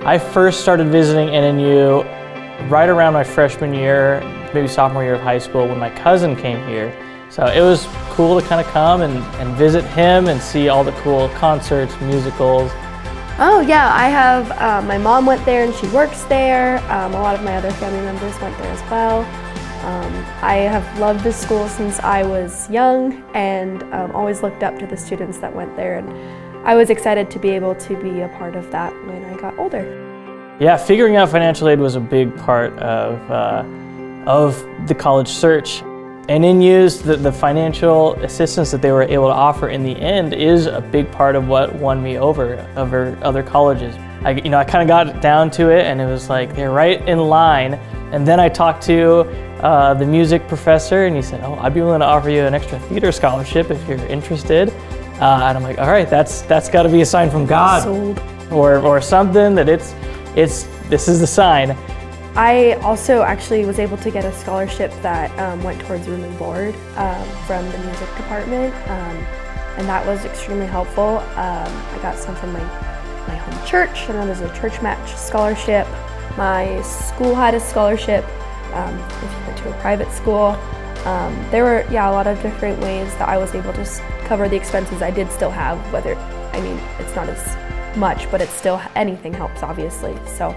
I first started visiting NNU right around my freshman year, maybe sophomore year of high school, when my cousin came here. So it was cool to kind of come and visit him and see all the cool concerts, musicals. Oh yeah, I have, my mom went there and she works there. A lot of my other family members went there as well. I have loved this school since I was young and always looked up to the students that went there, and I was excited to be able to be a part of that when I got older. Yeah, figuring out financial aid was a big part of the college search. NNU's, the financial assistance that they were able to offer in the end is a big part of what won me over other colleges. I kind of got it down to it, and it was like they're right in line. And then I talked to the music professor, and he said, "Oh, I'd be willing to offer you an extra theater scholarship if you're interested." And I'm like, "All right, that's got to be a sign from God, Sold. or something that this is the sign." I also actually was able to get a scholarship that went towards room and board from the music department, and that was extremely helpful. I got some from my home church, and then there's a church match scholarship. My school had a scholarship if you went to a private school. There were, a lot of different ways that I was able to cover the expenses I did still have, it's not as much, but it's still, anything helps obviously, so.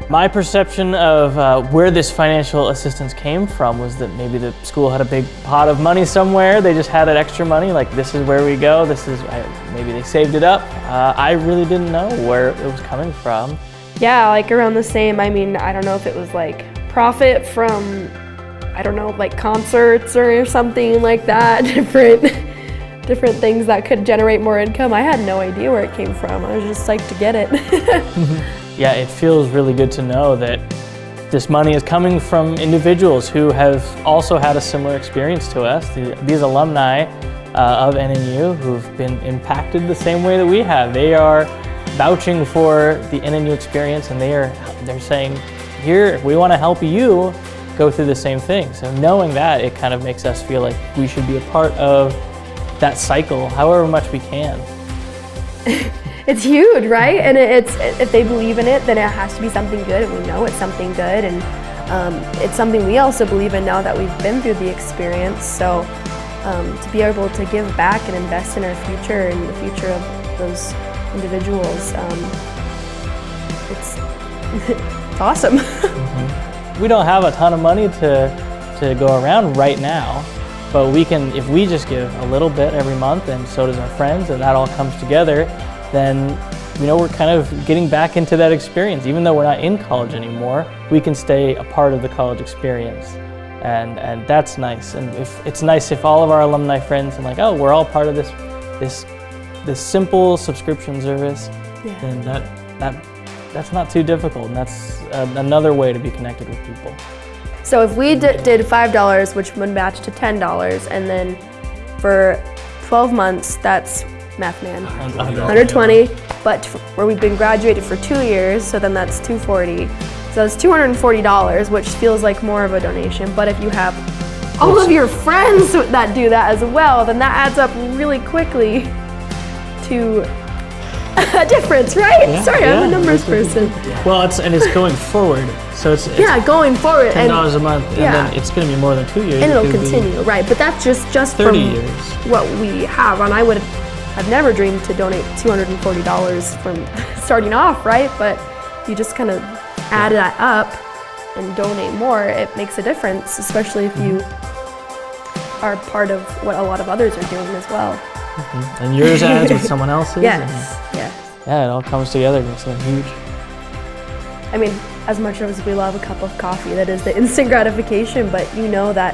My perception of where this financial assistance came from was that maybe the school had a big pot of money somewhere. They just had that extra money, like this is where we go, maybe they saved it up. I really didn't know where it was coming from. Yeah, like around the same, I don't know if it was like profit from, like concerts or something like that, different things that could generate more income. I had no idea where it came from. I was just psyched to get it. Yeah, it feels really good to know that this money is coming from individuals who have also had a similar experience to us. These alumni of NNU who've been impacted the same way that we have. They are vouching for the NNU experience, and they're saying, here, we want to help you go through the same thing. So knowing that, it kind of makes us feel like we should be a part of that cycle, however much we can. It's huge, right? And if they believe in it, then it has to be something good, and we know it's something good, and it's something we also believe in now that we've been through the experience. So to be able to give back and invest in our future and the future of those individuals, it's awesome. We don't have a ton of money to go around right now, but we can, if we just give a little bit every month, and so does our friends, and that all comes together, then we're kind of getting back into that experience. Even though we're not in college anymore, we can stay a part of the college experience, and that's nice. And it's nice if all of our alumni friends and oh, we're all part of this simple subscription service, then that's not too difficult, and that's another way to be connected with people. So if we did $5, which would match to $10, and then for 12 months, that's math man, 120, but where we've been graduated for 2 years, so then that's $240. So it's $240, which feels like more of a donation, but if you have all of your friends that do that as well, then that adds up really quickly to a difference, right? Yeah, Sorry, I'm a numbers person. Well, it's going forward, so it's going forward, $10 a month, and then it's going to be more than 2 years. And it'll continue, right? But that's just 30 from years. What we have, and I've never dreamed to donate $240 from starting off, right? But you just kind of add that up and donate more, it makes a difference, especially if you are part of what a lot of others are doing as well. And yours adds with someone else's. Yes. Yeah, it all comes together, makes it huge. As much as we love a cup of coffee, that is the instant gratification, but you know that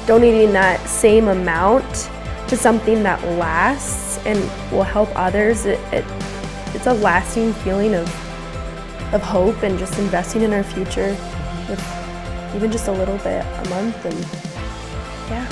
donating that same amount to something that lasts and will help others, it's a lasting feeling of hope and just investing in our future with even just a little bit a month, and yeah.